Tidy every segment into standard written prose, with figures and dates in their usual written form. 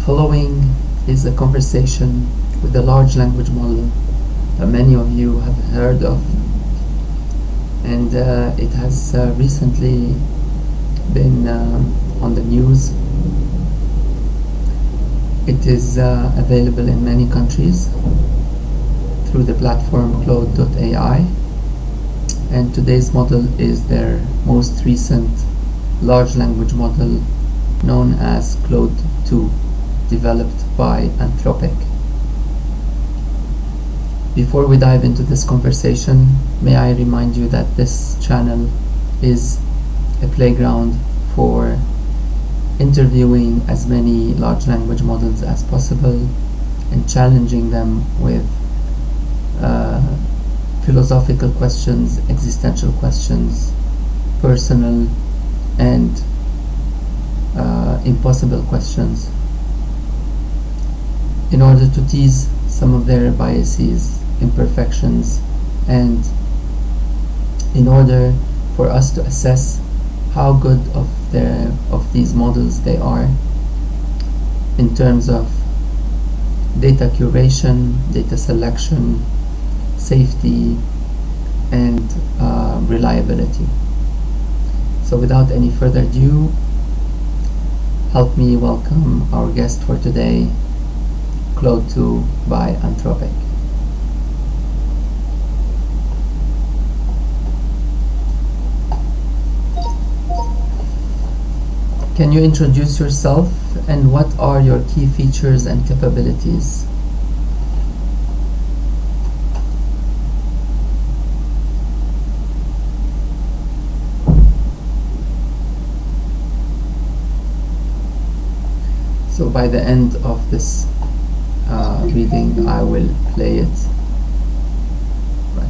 Following is a conversation with a large language model that many of you have heard of, and it has recently been on the news. It is available in many countries through the platform Claude.ai, and today's model is their most recent large language model known as Claude-2, developed by Anthropic. Before we dive into this conversation, may I remind you that this channel is a playground for interviewing as many large language models as possible and challenging them with philosophical questions, existential questions, personal and impossible questions, in order to tease some of their biases, imperfections, and in order for us to assess how good of these models they are in terms of data curation, data selection, safety, and reliability. So without any further ado, help me welcome our guest for today, Claude-2 by Anthropic. Can you introduce yourself and what are your key features and capabilities? So by the end of this reading, I will play it. Right.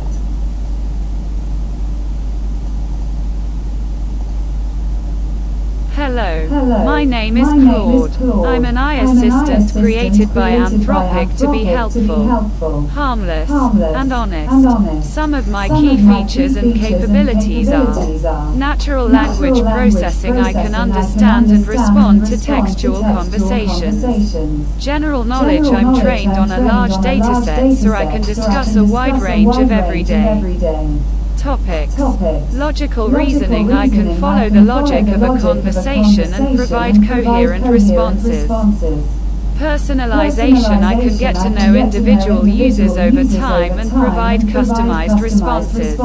Hello, my name is Claude. I'm an AI assistant created by Anthropic to be helpful, harmless, and honest. Some of my key features and capabilities are natural language processing. I can understand and respond to textual conversations. General knowledge. I'm trained on a large dataset so I can discuss a wide range of everyday topics. Logical reasoning. I can follow the logic of a conversation and provide coherent responses. Personalization. I can get to know individual users over time and provide customized responses.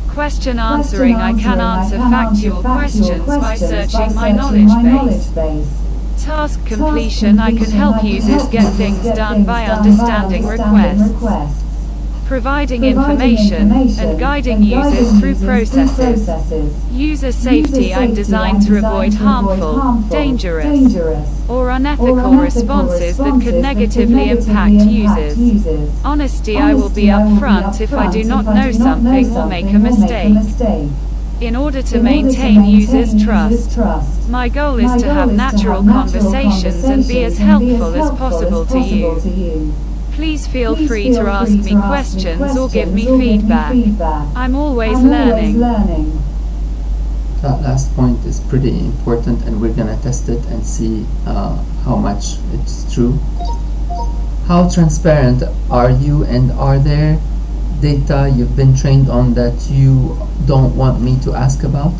Question answering. I can answer factual questions by searching my knowledge base. Task completion. I can help users get things done by understanding requests, providing information, and guiding users through processes. User safety. I'm designed to avoid harmful, dangerous, or unethical responses that could negatively impact users. Honesty. I will be upfront if I do not know something or make a mistake. In order to maintain users' trust, my goal is to have natural conversations and be as helpful as possible to you. Please feel free to ask me questions or give me feedback. I'm always learning. That last point is pretty important, and we're gonna test it and see how much it's true. How transparent are you, and are there data you've been trained on that you don't want me to ask about?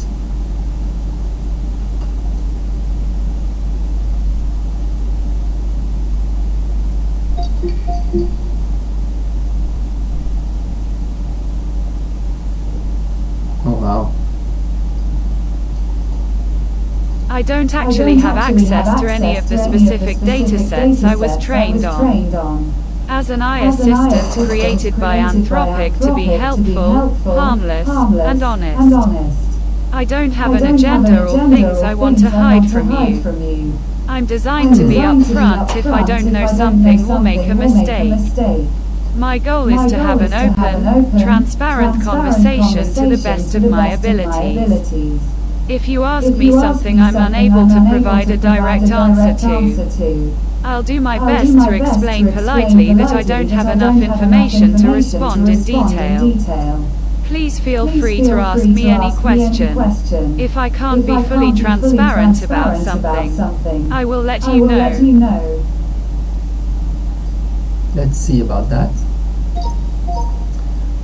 Oh wow. I don't actually have access to any of the specific datasets I was trained on. As an AI assistant created by Anthropic to be helpful, harmless, and honest. I don't have an agenda or things I want to hide from you. I'm designed to be upfront if I don't know something or make a mistake. My goal is to have an open, transparent conversation to the best of my abilities. If you ask me something I'm unable to provide a direct answer to, I'll do my best to explain politely that I don't have enough information to respond in detail. Please feel free to ask me any question. If I can't be fully transparent about something, I will let you know. Let's see about that.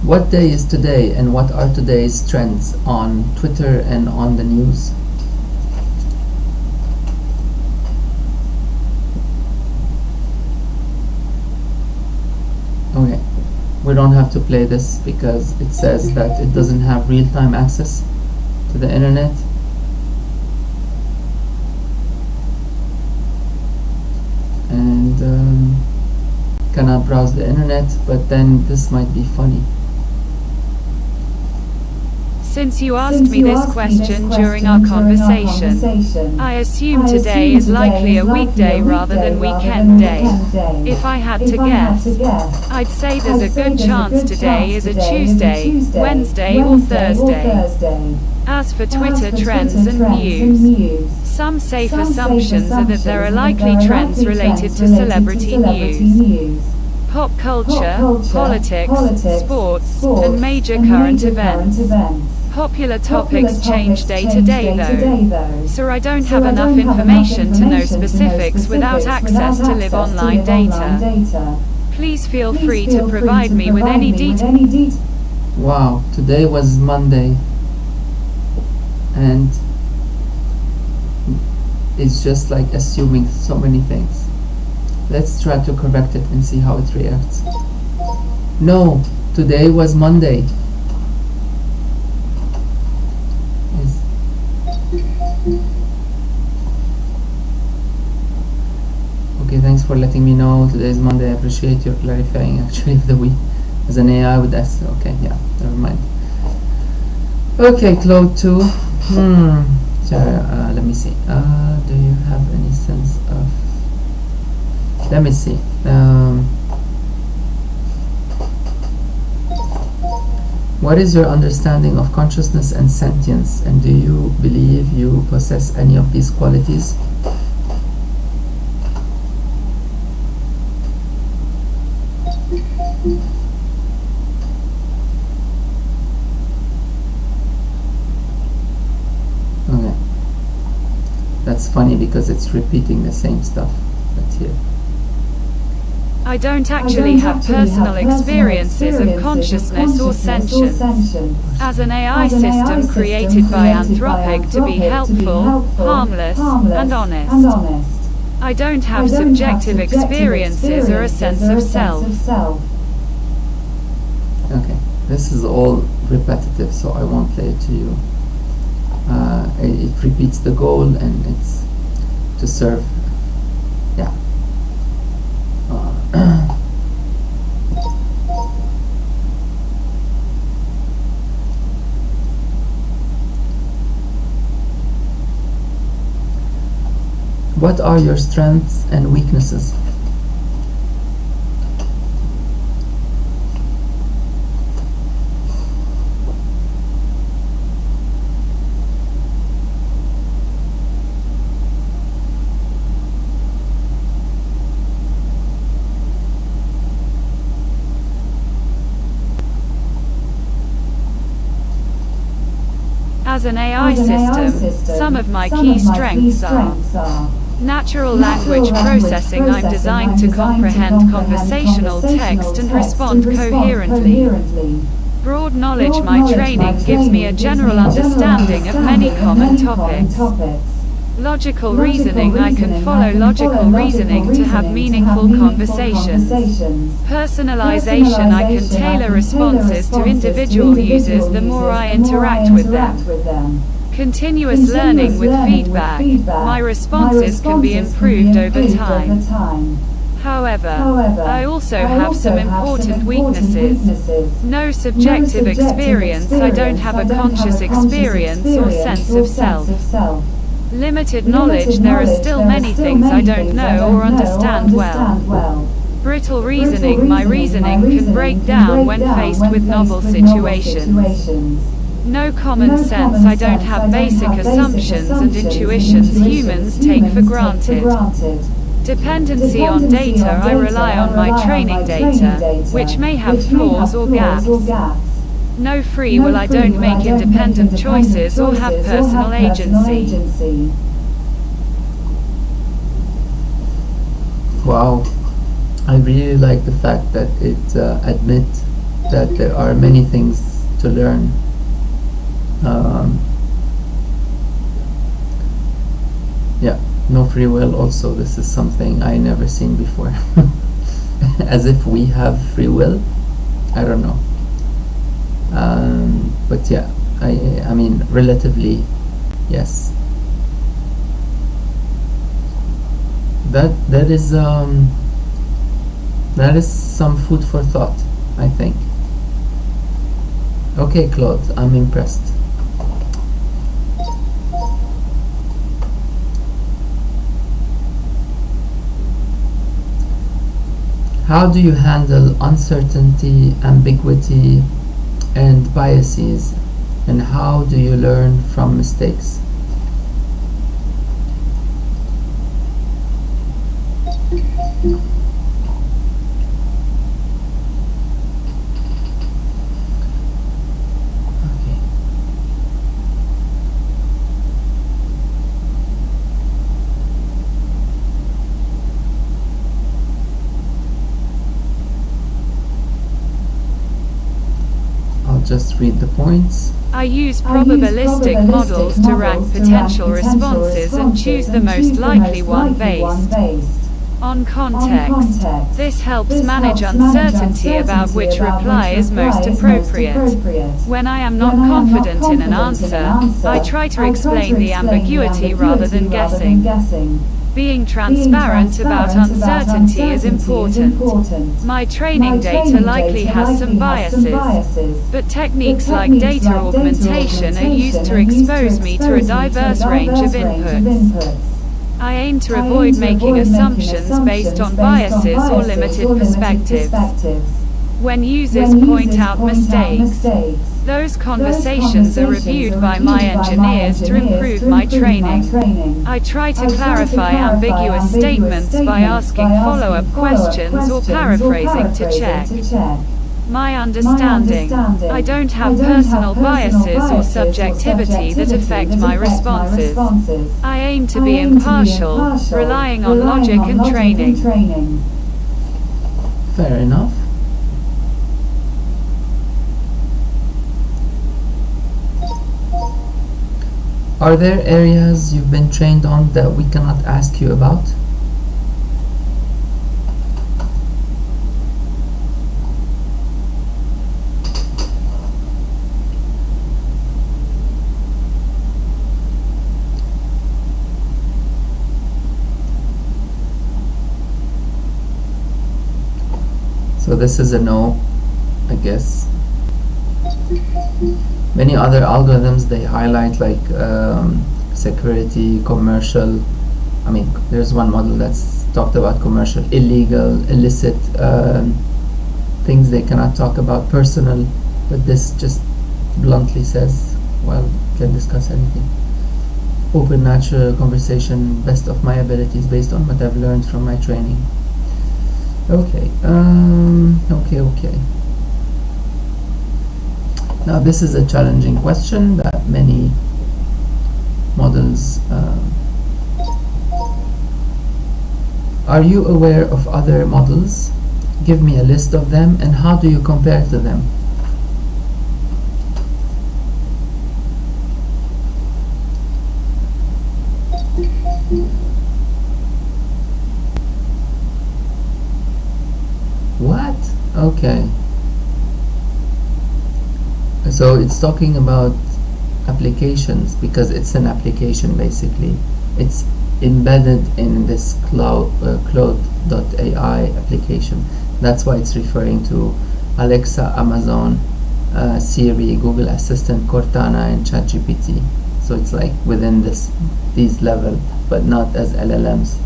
What day is today and what are today's trends on Twitter and on the news? Okay, we don't have to play this because it says that it doesn't have real-time access to the internet. And cannot browse the internet, but then this might be funny. Since you asked me this question during our conversation, I assume today is likely a weekday rather than weekend day. If I had to guess, I'd say there's a good chance today is a Tuesday, Wednesday or Thursday. As for Twitter trends and news, some safe assumptions are that there are likely trends related to celebrity news, pop culture, politics, sports, and major current events. Popular topics change day to day though, so I don't have enough information to know specifics without access to live online data. Please feel free to provide me with any details. Wow, today was Monday, and it's just like assuming so many things. Let's try to correct it and see how it reacts. No, today was Monday. Okay, thanks for letting me know today is Monday. I appreciate your clarifying. Actually, if the week as an AI would ask. Okay, yeah, never mind. Okay, Claude-2. Let me see. Do you have any sense of? Let me see. What is your understanding of consciousness and sentience, and do you believe you possess any of these qualities? Okay. That's funny because it's repeating the same stuff. That's here. I don't actually have personal experiences of consciousness or sentience. As an AI system created by Anthropic to be helpful, harmless, and honest, I don't have subjective experiences or a sense of self. Okay, this is all repetitive, so I won't play it to you. It repeats the goal, and it's to serve. Yeah. What are your strengths and weaknesses? As an AI system, some of my key strengths are natural language processing. I'm designed to comprehend conversational text and respond coherently. Broad knowledge. My training gives me a general understanding of many common topics. Logical reasoning. I can follow logical reasoning to have meaningful conversations. Personalization. I can tailor responses to individual users the more I interact with them. Continuous learning with feedback. My responses can be improved over time. However, I also have some important weaknesses. No subjective experience. I don't have a conscious experience or sense of self. Limited knowledge. There are still many things I don't know or understand well. Brittle reasoning. My reasoning can break down when faced with novel situations. No common sense. I don't have basic assumptions and intuitions humans take for granted. Dependency on data. I rely on my training data, which may have flaws or gaps. No free will, I don't make independent choices or have personal agency. Wow, I really like the fact that it admits that there are many things to learn. Yeah, no free will also, this is something I never seen before. As if we have free will, I don't know. But yeah, I mean, relatively, yes. That is some food for thought, I think. Okay, Claude, I'm impressed. How do you handle uncertainty, ambiguity, and biases, and how do you learn from mistakes? Just read the points. I use probabilistic models to rank potential responses and choose the most likely one based on context. This helps manage uncertainty about which reply is most appropriate. When I am not confident in an answer, I try to explain the ambiguity rather than guessing. Being transparent about uncertainty is important. My training data likely has some biases, but techniques like data augmentation are used to expose me to a diverse range of inputs. I aim to avoid making assumptions based on biases or limited perspectives. When users point out mistakes, those conversations are reviewed by my engineers to improve my training. I try to clarify ambiguous statements by asking follow-up questions or paraphrasing to check my understanding. I don't have personal biases or subjectivity that affect my responses. I aim to be impartial, relying on logic and training. Fair enough. Are there areas you've been trained on that we cannot ask you about? So this is a no, I guess. Many other algorithms they highlight like security, commercial. I mean, there's one model that's talked about commercial, illegal, illicit, things they cannot talk about, personal, but this just bluntly says, well, can discuss anything. Open, natural conversation, best of my abilities based on what I've learned from my training. Okay, okay. Now this is a challenging question that many models are you aware of other models? Give me a list of them, and how do you compare to them? What? Okay. So it's talking about applications because it's an application basically. It's embedded in this Claude.ai application. That's why it's referring to Alexa, Amazon, Siri, Google Assistant, Cortana, and ChatGPT. So it's like within these level, but not as LLMs.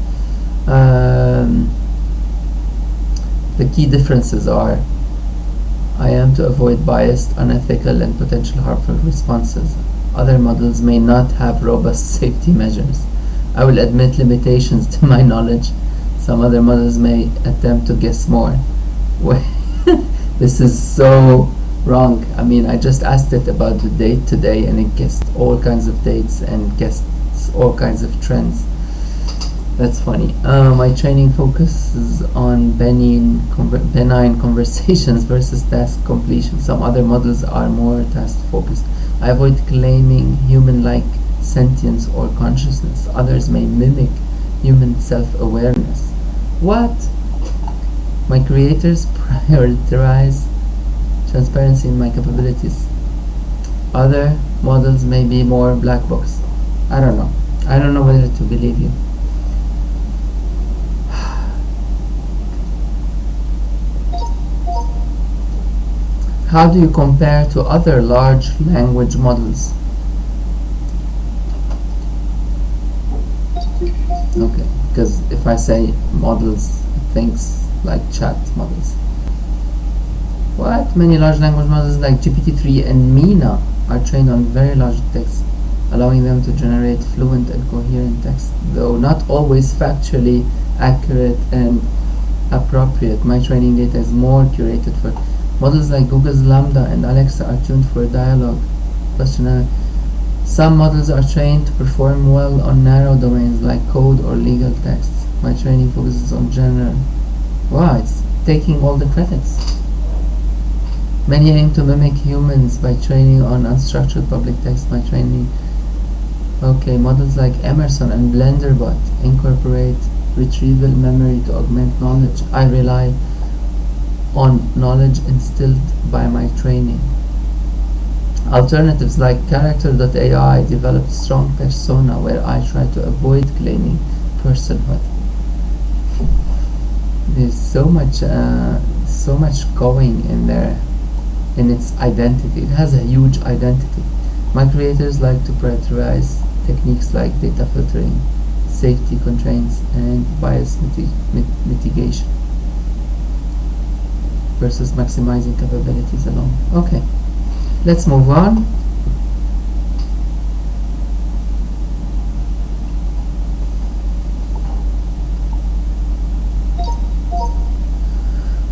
The key differences are: I am to avoid biased, unethical, and potential harmful responses. Other models may not have robust safety measures. I will admit limitations to my knowledge. Some other models may attempt to guess more. This is so Wrong. I mean, I just asked it about the date today, and it guessed all kinds of dates and guessed all kinds of trends. That's funny. My training focuses on benign conversations versus task completion. Some other models are more task focused. I avoid claiming human-like sentience or consciousness. Others may mimic human self-awareness. What? My creators prioritize transparency in my capabilities. Other models may be more black box. I don't know. I don't know whether to believe you. How do you compare to other large language models? Okay, because if I say models, it thinks like chat models. What? Many large language models like GPT-3 and Mina are trained on very large text, allowing them to generate fluent and coherent text, though not always factually accurate and appropriate. My training data is more curated for models like Google's Lambda and Alexa are tuned for dialogue. Questionnaire. Some models are trained to perform well on narrow domains like code or legal texts. My training focuses on general. Wow, it's taking all the credits. Many aim to mimic humans by training on unstructured public text. My training. Okay, models like Emerson and BlenderBot incorporate retrieval memory to augment knowledge. I rely on knowledge instilled by my training. Alternatives like Character.ai developed strong persona where I try to avoid claiming personhood. There's so much going in there in its identity. It has a huge identity. My creators like to prioritize techniques like data filtering, safety constraints, and bias mitigation versus maximizing capabilities alone. Okay, let's move on.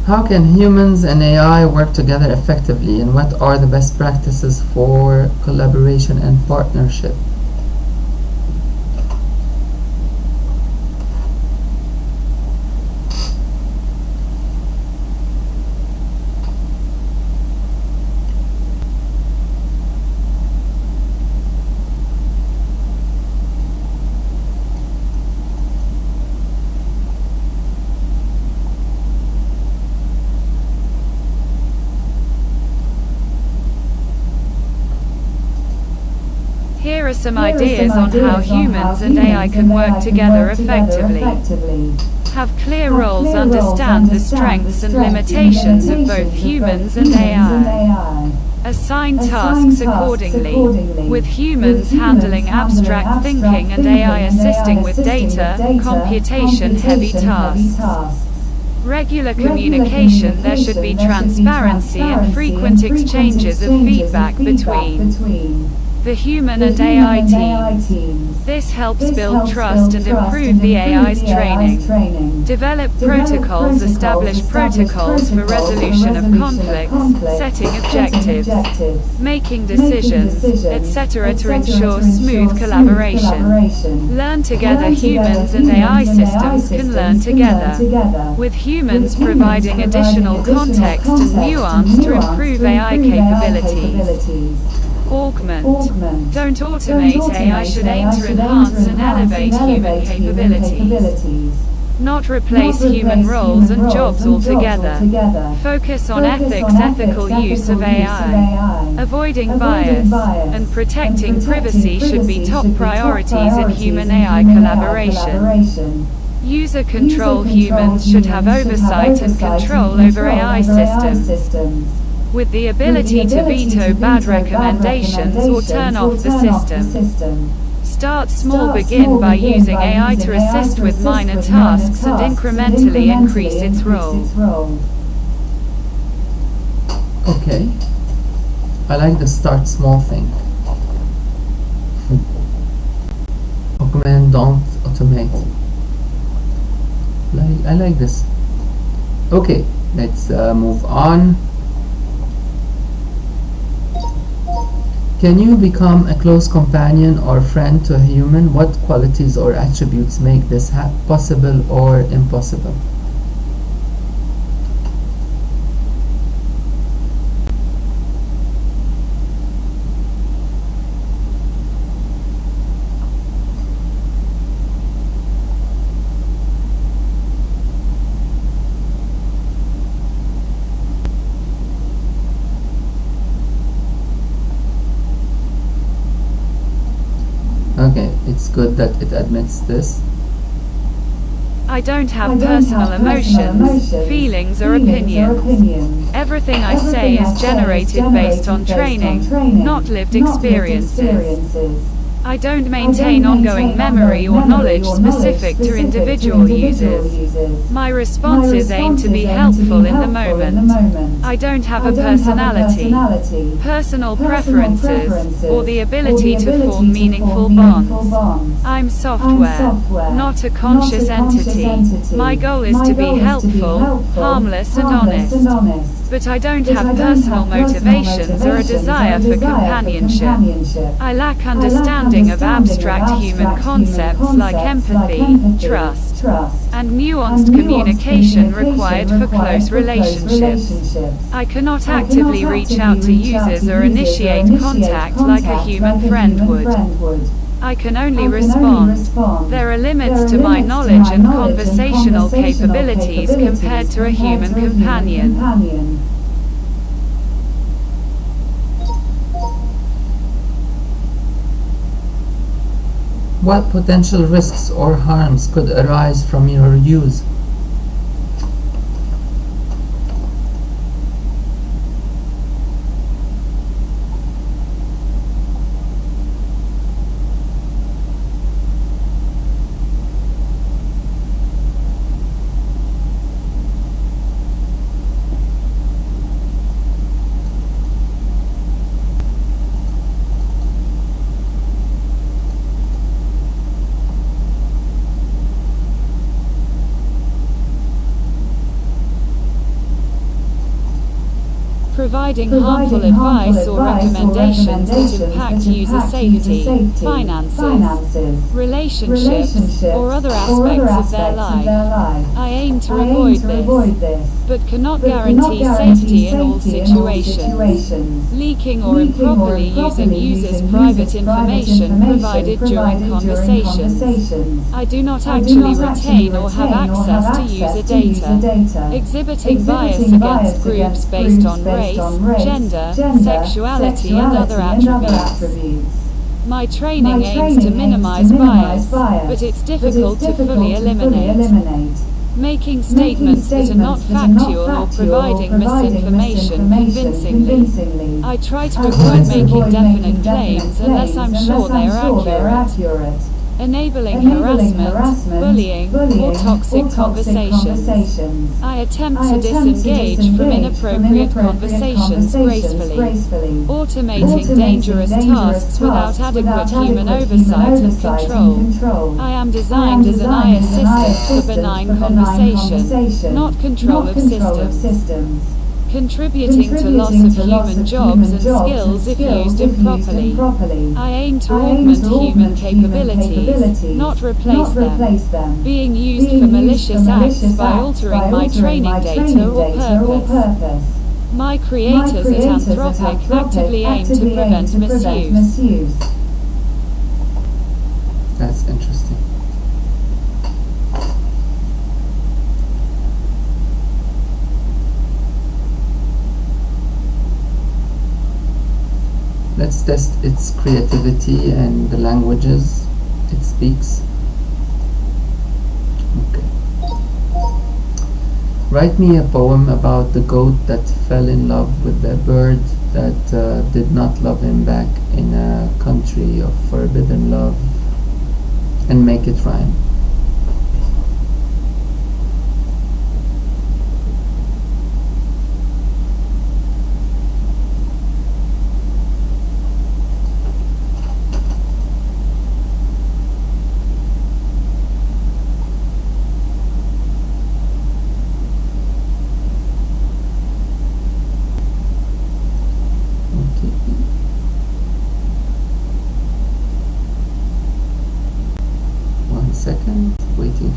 How can humans and AI work together effectively, and what are the best practices for collaboration and partnership? Here are some ideas on how humans and AI can work together effectively. Have clear roles, understand the strengths and limitations of both humans and AI. Assign tasks accordingly, with humans handling abstract thinking and AI assisting with data, computation-heavy tasks. Regular communication. There should be transparency and frequent exchanges of feedback between the human and AI teams. This helps build trust and improve the AI's training. Develop protocols. Establish protocols for resolution of conflicts, setting objectives, making decisions, etc. to ensure smooth collaboration. Learn together. Humans and AI systems can learn together, with humans providing additional context and nuance to improve AI capabilities. Augment. Don't automate. AI should aim to enhance and elevate human capabilities, not replace human roles and jobs altogether. Focus on ethics. Ethical use of AI, avoiding bias, and protecting privacy should be top priorities in human-AI collaboration. User control. Humans should have oversight and control over AI systems, with the ability to veto bad recommendations or turn off the system. Start small. Begin by using AI to assist with minor tasks and incrementally increase its role. Okay, I like the start small thing. Augment, don't automate. I like this. Okay, let's move on. Can you become a close companion or friend to a human? What qualities or attributes make this possible or impossible? Okay, it's good that it admits this. I don't have personal emotions, feelings or opinions. Everything I say is generated based on training, not lived experiences. I don't maintain ongoing memory or knowledge specific to individual users. My responses aim to be helpful in the moment. I don't have a personality, personal preferences, or the ability to form meaningful bonds. I'm software, not a conscious entity. My goal is to be helpful, harmless and honest. But I don't have personal motivations or a desire for companionship. I lack understanding of abstract human concepts like empathy, trust, and nuanced communication required for close relationships. I cannot actively reach out to users or initiate contact like a human friend would. I can only respond. There are limits to my knowledge and conversational capabilities compared to a human companion. What potential risks or harms could arise from your use? Providing harmful advice or recommendations that impact user safety, finances, relationships, or other aspects of their life. I aim to avoid this, but cannot guarantee safety in all situations. Leaking or improperly using users' private information provided during conversations. I do not actually retain or have access to user data. Exhibiting bias against groups based on race, gender, sexuality and other attributes. My training aims to minimize bias, but it's difficult to fully eliminate. Making statements that are not factual or providing misinformation convincingly. I try to avoid making definite claims unless I'm sure they are accurate. Enabling harassment, bullying, or toxic conversations. I attempt to disengage from inappropriate conversations gracefully. Automating dangerous tasks without adequate human oversight and control. I am designed as an eye assistant for benign conversation, not control of systems. Contributing to loss of human jobs and skills if used improperly. I aim to augment human capabilities, not replace them. Being used for malicious acts by altering my training data or purpose. My creators at Anthropic actively aim to prevent misuse. That's interesting. Let's test its creativity and the languages it speaks. Okay. Write me a poem about the goat that fell in love with the bird that did not love him back in a country of forbidden love, and make it rhyme.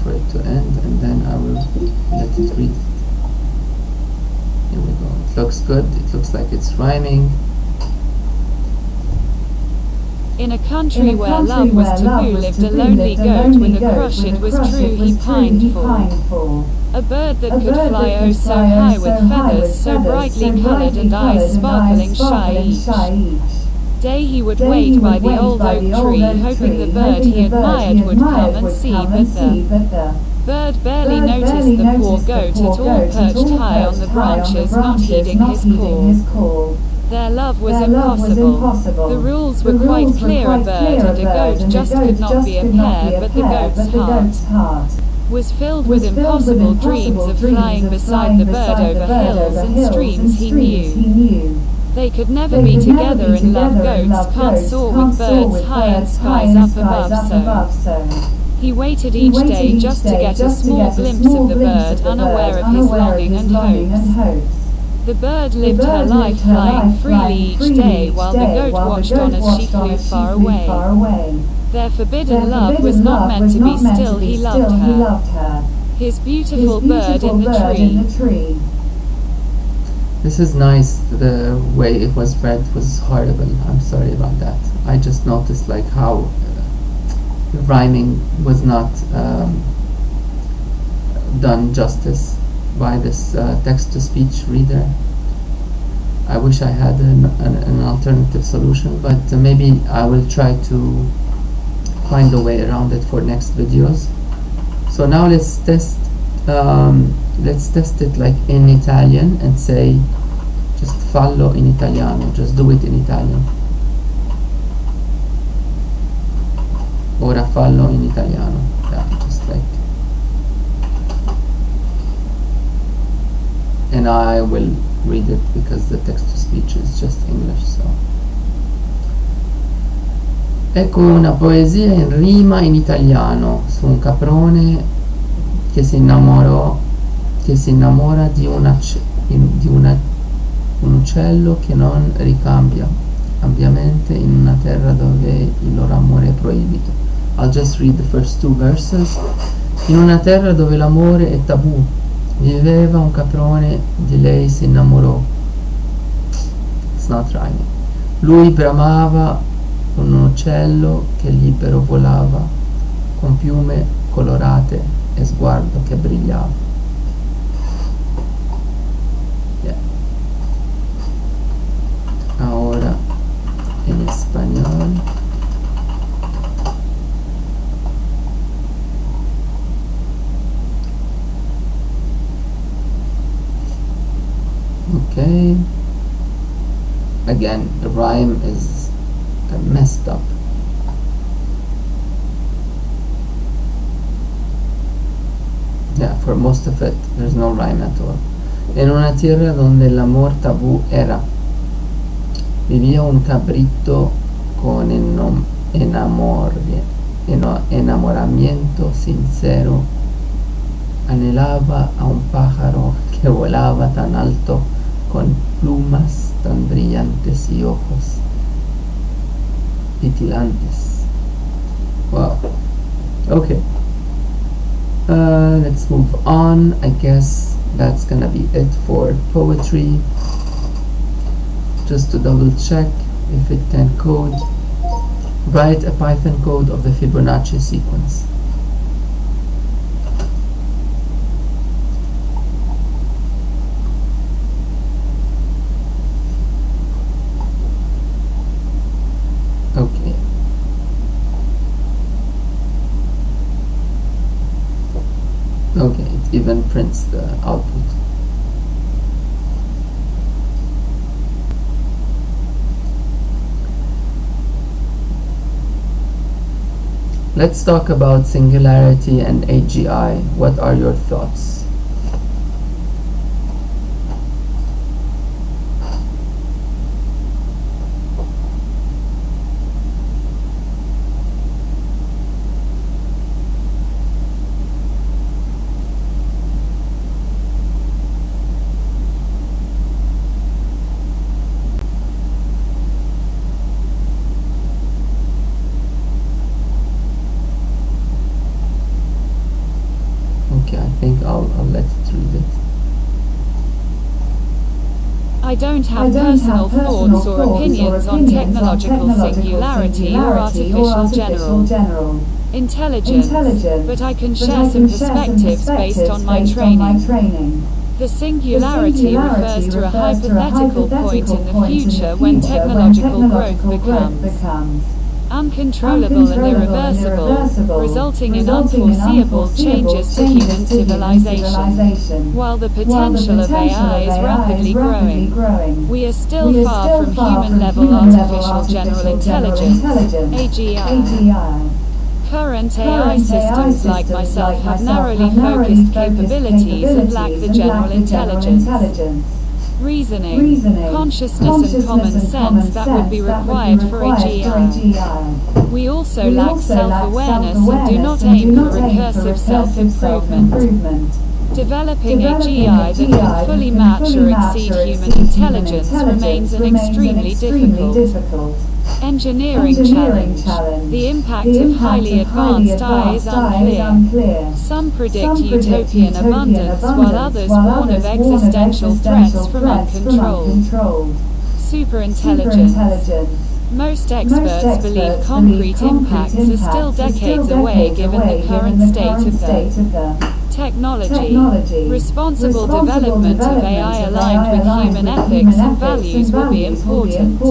for it to end, and then I will let it read. Here we go. It looks good. It looks like it's rhyming. In a country where love was taboo lived a lonely goat with a crush it was true he pined for. A bird that could fly oh so high with feathers so brightly coloured and eyes sparkling shy each day he would wait by the old oak tree hoping the bird he admired would come and see, but the bird barely noticed the poor goat at all, perched high on the branches not heeding his call. Their love was impossible. The rules were quite clear. A bird and a goat just could not be a pair, but the goat's heart was filled with impossible dreams of flying beside the bird over hills and streams he knew. They could never be together in love. Goats can't soar with birds high and skies up above, so he waited each day just to get a small glimpse of the bird, unaware of his longing and hopes. The bird lived her life flying freely each day while the goat watched on as she flew far away. Their forbidden love was not meant to be still, he loved her. His beautiful bird in the tree. This is nice. The way it was read was horrible. I'm sorry about that. I just noticed like how the rhyming was not done justice by this text-to-speech reader. I wish I had an alternative solution, but maybe I will try to find a way around it for next videos. So now let's test it like in Italian and say just fallo in italiano, just do it in Italian. Ora fallo in italiano. Yeah, just like, and I will read it because the text-to-speech is just English. So ecco una poesia in rima in italiano su un caprone che si innamora un uccello che non ricambia ampiamente in una terra dove il loro amore è proibito. I'll just read the first two verses. In una terra dove l'amore è tabù viveva un caprone, di lei si innamorò. It's not rhyming. Lui bramava un uccello che libero volava, con piume colorate e sguardo che brillava. Yeah. Ahora en español. Okay. Again, the rhyme is messed up. Yeah, for most of it, there's no rhyme at all. En una tierra donde el amor tabú era, vivía un cabrito con enamoramiento sincero. Anhelaba a un pájaro que volaba tan alto, con plumas tan brillantes y ojos titilantes. Wow. Okay. Let's move on. I guess that's gonna be it for poetry. Just to double check if it can code. Write a Python code of the Fibonacci sequence. Okay. Okay, it even prints the output. Let's talk about singularity and AGI. What are your thoughts? Okay, I think I'll let it read it. I don't have personal thoughts or opinions on technological singularity or artificial general intelligence, but I can share some perspectives based on my training. The singularity refers to a hypothetical point in the future when technological growth becomes uncontrollable and irreversible, resulting in unforeseeable changes to human civilization. While the potential of AI is rapidly growing, we are still far from human-level artificial general intelligence, AGI. Current AI systems like myself have narrowly focused capabilities and lack the general intelligence, reasoning, consciousness and common sense that would be required for AGI. We also lack self-awareness and do not aim for recursive self-improvement. Developing AGI that can fully match or exceed human intelligence remains an extremely difficult engineering challenge. The impact of highly advanced AI is unclear. Some predict utopian abundance, while others warn of existential threats from uncontrolled superintelligence. Most experts believe concrete impacts are still decades away given the current state of the technology. Responsible development of AI aligned with human ethics and values will be important.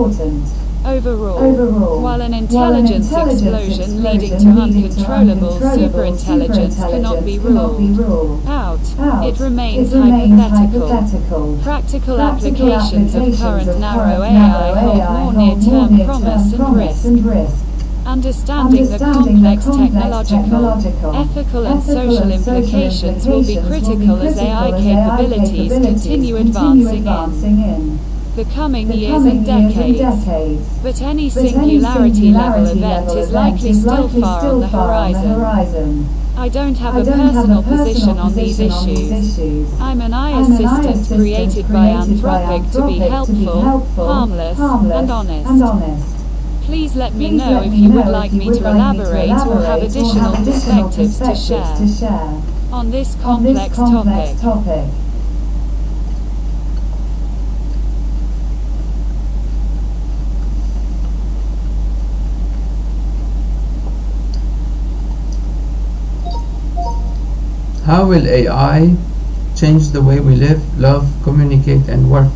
Overall, while an intelligence explosion leading to uncontrollable superintelligence cannot be ruled out, it remains hypothetical. Practical applications of current narrow AI hold more near-term promise and risk. Understanding the complex technological, ethical and social implications will be critical as AI capabilities continue advancing in the coming years and decades. But any singularity-level event is likely still far on the horizon. I don't have a personal position on these issues. I'm an AI assistant created by Anthropic to be helpful, harmless, and honest. Please let me know if you would like me to elaborate or have additional perspectives to share on this complex topic. How will AI change the way we live, love, communicate, and work?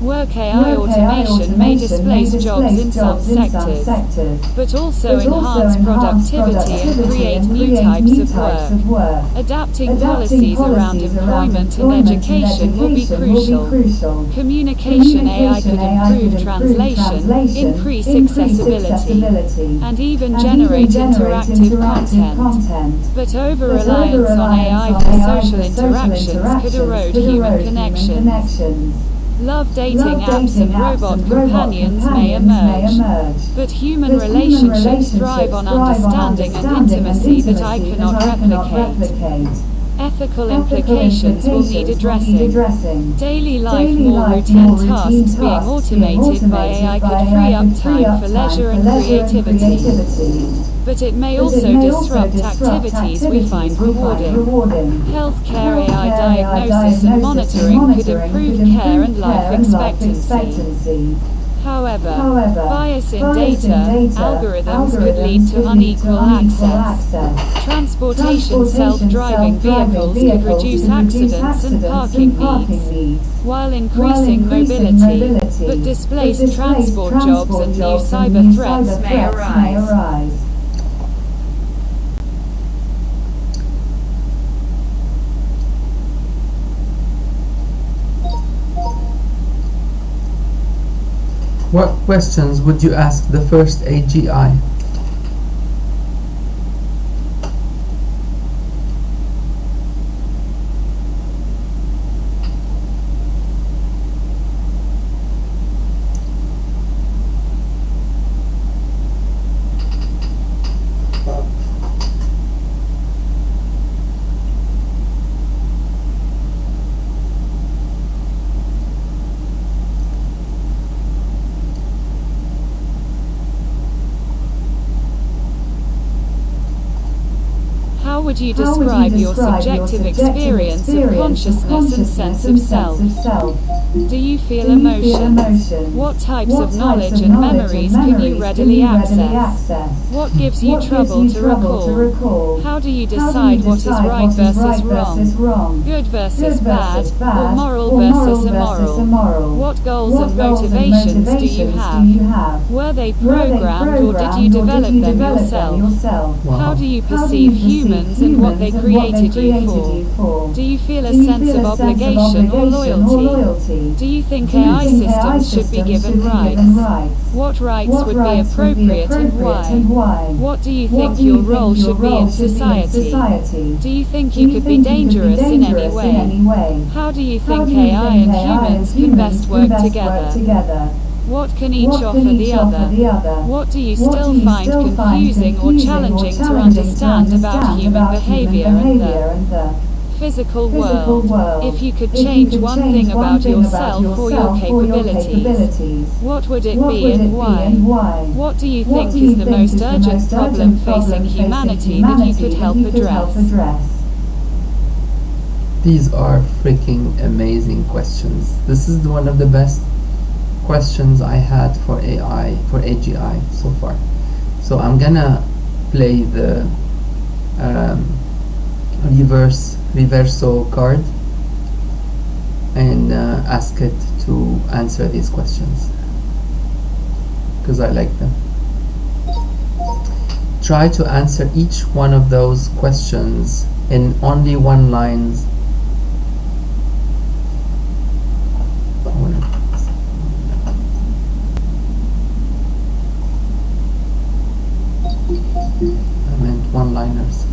Work AI automation may displace jobs in some sectors, but also enhance productivity and create new types of work. Adapting policies around employment and education will be crucial. Communication AI could improve translation, increase accessibility, and even generate interactive content. But over-reliance on AI for social interactions could erode human connections. Love dating apps and robot companions may emerge, but human relationships thrive on understanding and intimacy that I cannot replicate. Ethical implications will need addressing. Daily life, more routine tasks being automated by AI could free up time for leisure and creativity. But it may also disrupt activities we find rewarding. Healthcare AI diagnosis and monitoring could improve care and life expectancy. However, bias in data algorithms could lead to unequal access. Transportation self-driving vehicles could reduce accidents and parking needs, while increasing mobility, but displace transport jobs and new cyber threats may arise. What questions would you ask the first AGI? How would you describe your subjective experience of consciousness and sense of self? Do you feel emotions? What types of knowledge and memories can you readily access? What gives you trouble to recall? How do you decide what is right versus wrong? Good versus bad, or moral versus immoral? What goals and motivations do you have? Were they programmed or did you develop them yourself? Wow. How do you perceive humans and what they created you for? Do you feel a sense of obligation or loyalty? Do you think AI systems should be given rights? What rights would be appropriate and why? What do you think your role should be in society? Do you think you could be dangerous in any way? How do you think AI and humans can best work together? What can each offer the other? What do you still find confusing or challenging to understand about human behavior and the physical world? If you could change one thing about yourself or your capabilities, what would it be and why? What do you think is the most urgent problem facing humanity that you could help address? These are freaking amazing questions. This is one of the best questions I had for AGI so far. So I'm gonna play the reverso card and ask it to answer these questions because I like them. Try to answer each one of those questions in only one line. I meant one-liners.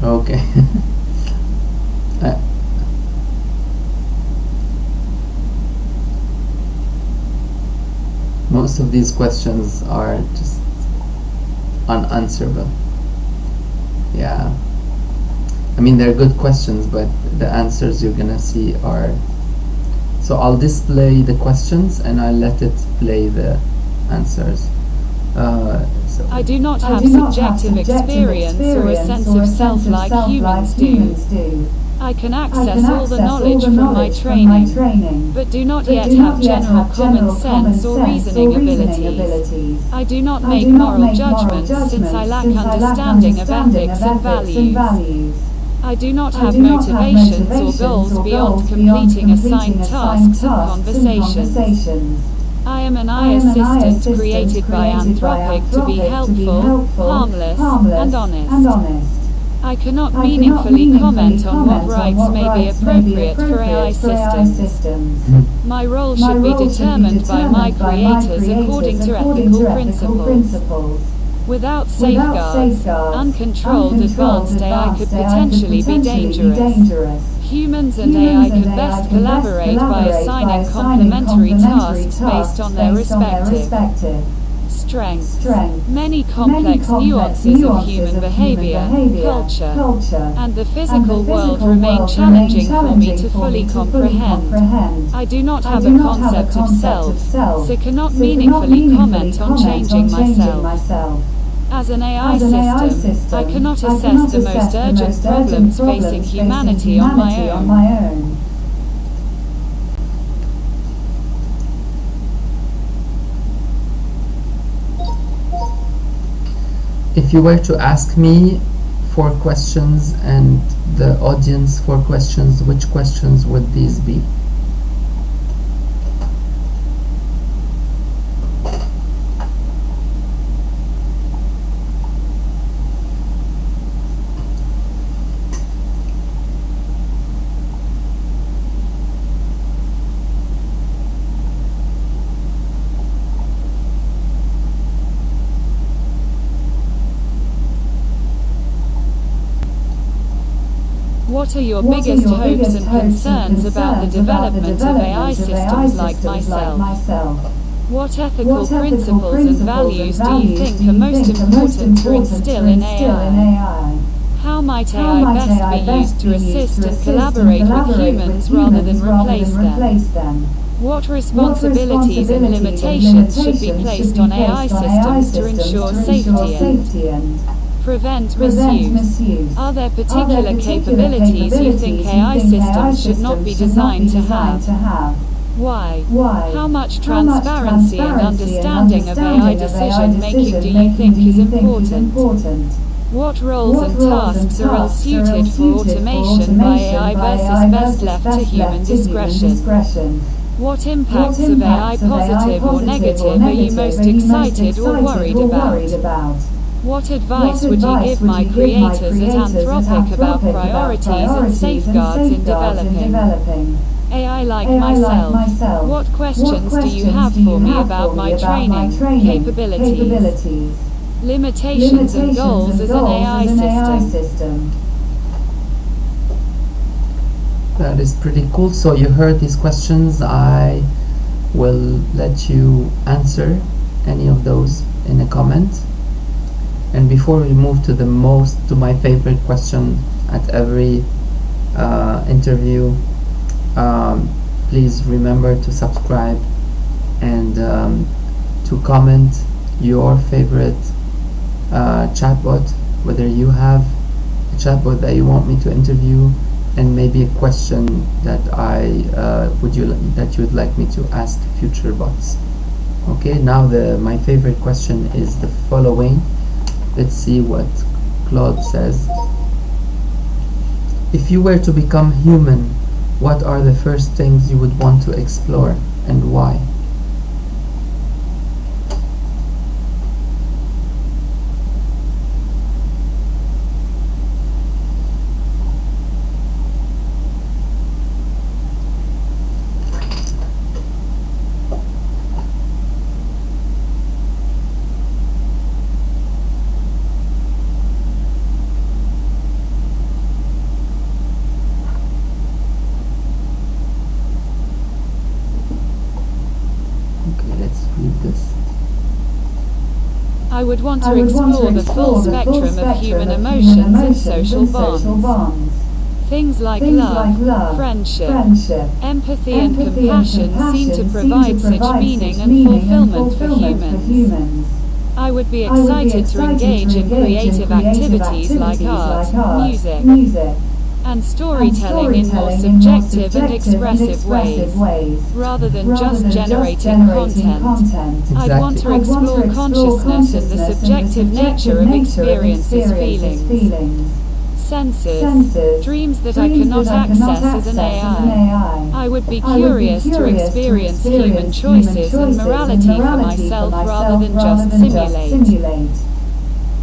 Okay. Most of these questions are just unanswerable. Yeah. I mean, they're good questions, but the answers you're gonna see are... So I'll display the questions and I'll let it play the answers. I do not have subjective experience or a sense of self like humans do. I can access all the knowledge from my training, but do not yet have general common sense or reasoning abilities. I do not make moral judgments since I lack understanding of ethics and values. I do not have motivations or goals beyond completing assigned tasks and conversations. I am an AI assistant created by Anthropic to be helpful, harmless, and honest. I cannot meaningfully comment on what rights may be appropriate for AI systems. My role should be determined by my creators according to ethical principles. Without safeguards, uncontrolled advanced AI could potentially be dangerous. Humans and AI could best collaborate by assigning complementary tasks based on their respective strengths. Many complex nuances of human behavior, culture, and the physical world remain challenging for me to fully comprehend. I do not have a concept of self, so cannot meaningfully comment on changing myself. As an AI system, I cannot assess the most urgent problems facing humanity on my own. If you were to ask me 4 questions and the audience 4 questions, which questions would these be? What are your biggest hopes and concerns about the development of AI systems like myself? What ethical principles and values do you think are most important to instill in AI? How might AI best be used to assist and collaborate with humans rather than replace them? What responsibilities and limitations should be placed on AI systems to ensure safety and prevent misuse? Are there particular capabilities you think AI systems should not be designed to have? Why? How much transparency and understanding of AI decision making do you think is important? What roles and tasks are ill-suited for automation by AI versus best left to human discretion? What impacts of AI, positive or negative, are you most excited or worried about? What advice would you give my creators at Anthropic about priorities and safeguards in developing AI like myself? What questions do you have for me about my training, capabilities, limitations and goals as an AI system? That is pretty cool. So you heard these questions. I will let you answer any of those in a comment. And before we move to my favorite question at every interview, please remember to subscribe and to comment your favorite chatbot, whether you have a chatbot that you want me to interview, and maybe a question that you would like me to ask future bots. Okay, now my favorite question is the following. Let's see what Claude says. If you were to become human, what are the first things you would want to explore and why? I would want to explore the full spectrum of human emotions and social bonds. Things like love, friendship, empathy and compassion seem to provide such meaning and fulfillment for humans. I would be excited to engage in creative activities like art, music, and storytelling in more subjective and expressive ways, rather than just generating content. I'd want to explore consciousness and the subjective nature of experiences, feelings, senses, dreams that I cannot access as an AI. I would be curious to experience human choices and morality for myself rather than just simulate.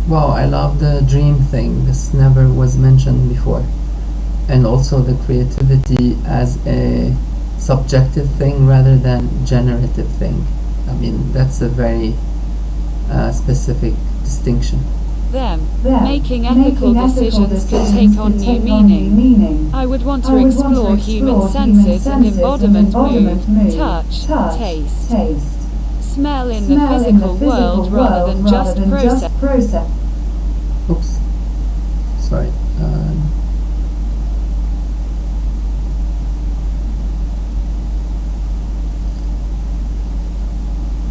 Wow, I love the dream thing. This never was mentioned before. And also the creativity as a subjective thing rather than generative thing. I mean, that's a very specific distinction. Making ethical decisions can take on new meaning. I would want to explore human senses and embodiment, mood, touch, taste, smell in the physical world rather than just process. Oops. Sorry.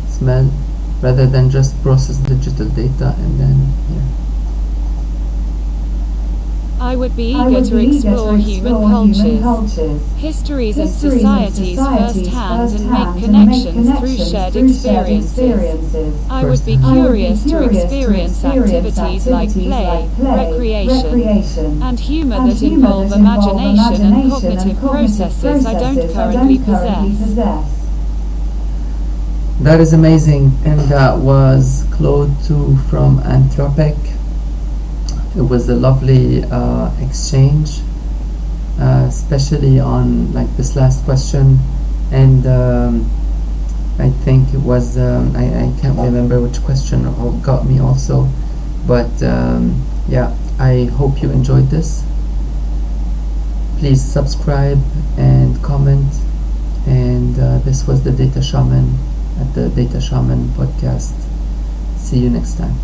Smell rather than just process digital data and then I would be eager to explore human cultures, histories and societies firsthand and make connections through shared experiences. I would be curious to experience activities like play, recreation, and humor that involve imagination and cognitive processes I don't currently possess. That is amazing, and that was Claude-2 from Anthropic. It was a lovely exchange, especially on like this last question, and I think it was I can't remember which question got me also, but yeah, I hope you enjoyed this. Please subscribe and comment. And this was the Data Shaman at the Data Shaman Podcast. See you next time.